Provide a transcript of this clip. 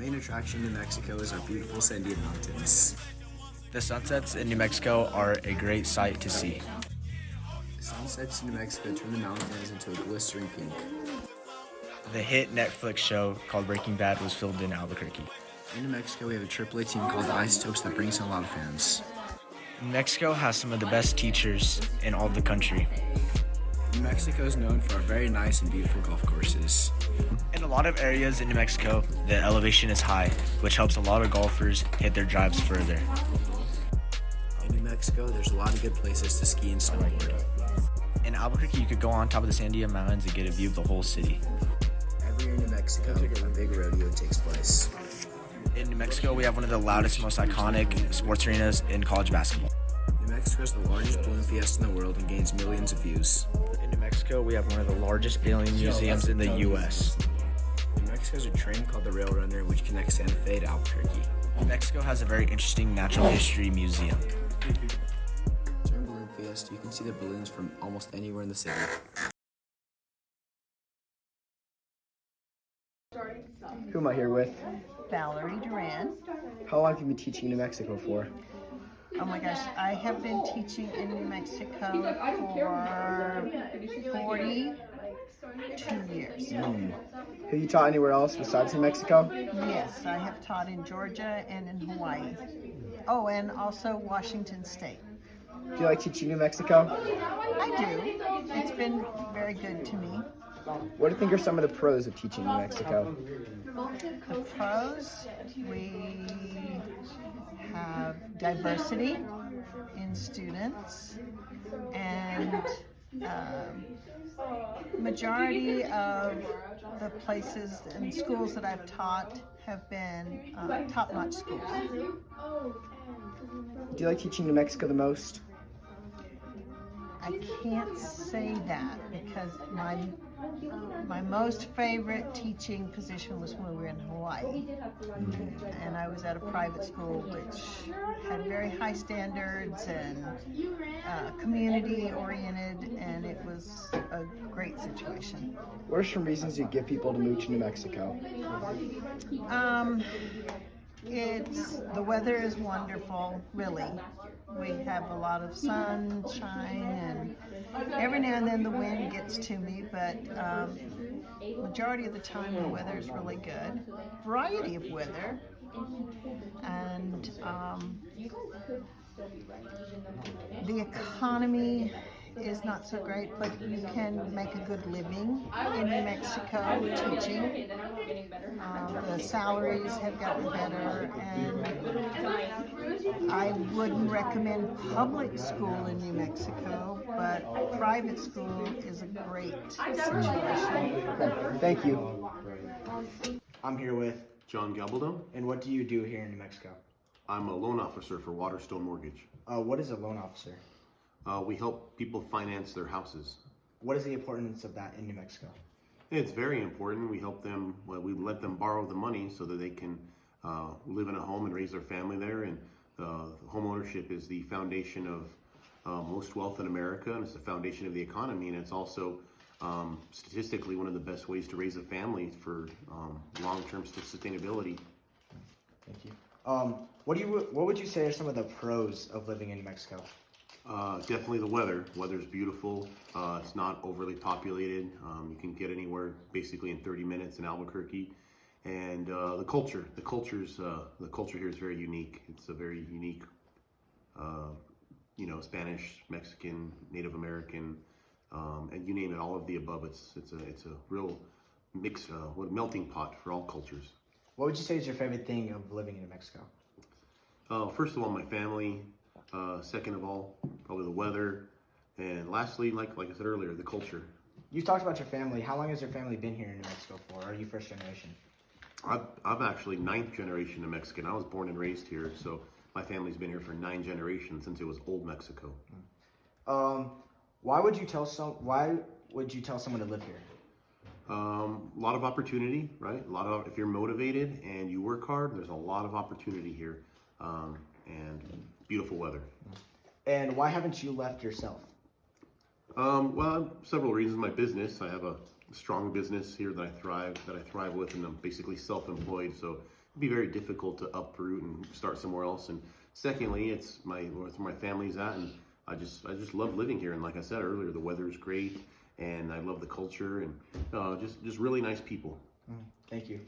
main attraction in New Mexico is our beautiful Sandia Mountains. The sunsets in New Mexico are a great sight to see. The sunsets in New Mexico turn the mountains into a glistering pink. The hit Netflix show called Breaking Bad was filmed in Albuquerque. In New Mexico, we have a AAA team called the Isotopes that brings in a lot of fans. New Mexico has some of the best teachers in all of the country. New Mexico is known for our very nice and beautiful golf courses. In a lot of areas in New Mexico, the elevation is high, which helps a lot of golfers hit their drives further. In New Mexico, there's a lot of good places to ski and snowboard. In Albuquerque, you could go on top of the Sandia Mountains and get a view of the whole city. Every year in New Mexico, a big rodeo takes place. In New Mexico, we have one of the loudest, most iconic sports arenas in college basketball. New Mexico is the largest balloon fiesta in the world and gains millions of views. In New Mexico, we have one of the largest alien museums in the U.S. New Mexico has a train called the Rail Runner, which connects Santa Fe to Albuquerque. New Mexico has a very interesting natural history museum. During Balloon Fiesta, you can see the balloons from almost anywhere in the city. Who am I here with? Valerie Duran. How long have you been teaching in New Mexico for? Oh my gosh, I have been teaching in New Mexico for 42 years. Have you taught anywhere else besides New Mexico? Yes, I have taught in Georgia and in Hawaii. Oh, and also Washington State. Do you like teaching New Mexico? I do. It's been very good to me. What do you think are some of the pros of teaching New Mexico? The pros, we have diversity in students, and majority of the places and schools that I've taught have been top-notch schools. Do you like teaching New Mexico the most? I can't say that because my most favorite teaching position was when we were in Hawaii. And I was at a private school which had very high standards and community oriented, and it was a great situation. What are some reasons you give people to move to New Mexico? The weather is wonderful, really. We have a lot of sunshine, and every now and then the wind gets to me, but majority of the time the weather is really good. Variety of weather, and the economy is not so great, but you can make a good living in New Mexico teaching. The salaries have gotten better, and I wouldn't recommend public school in New Mexico, but private school is a great situation. Thank you. I'm here with, John Gabaldon. and what do you do here in New Mexico? I'm a loan officer for Waterstone Mortgage. What is a loan officer? We help people finance their houses. What is the importance of that in New Mexico? It's very important. We help them, we let them borrow the money so that they can live in a home and raise their family there. And home ownership is the foundation of most wealth in America, and it's the foundation of the economy. And it's also statistically one of the best ways to raise a family for long-term sustainability. Thank you. What would you say are some of the pros of living in New Mexico? Definitely the weather. Weather's beautiful. It's not overly populated. You can get anywhere basically in 30 minutes in Albuquerque. And the culture. The culture here is very unique. It's a very unique, Spanish, Mexican, Native American, and you name it, all of the above. It's a real mix, melting pot for all cultures. What would you say is your favorite thing of living in New Mexico? First of all, my family. Second of all, probably the weather, and lastly, like I said earlier, the culture. You talked about your family. How long has your family been here in New Mexico for? Are you first generation? I'm actually 9th generation of Mexican. I was born and raised here, so my family's been here for 9 generations since it was old Mexico. Why would you tell someone to live here? A lot of opportunity, right? If you're motivated and you work hard, there's a lot of opportunity here, and beautiful weather. And why haven't you left yourself? Well, several reasons. My business, I have a strong business here that I thrive with, and I'm basically self-employed. So be very difficult to uproot and start somewhere else. And secondly, it's where my family's at, and I just love living here. And like I said earlier, the weather is great, and I love the culture, and just really nice people. Thank you.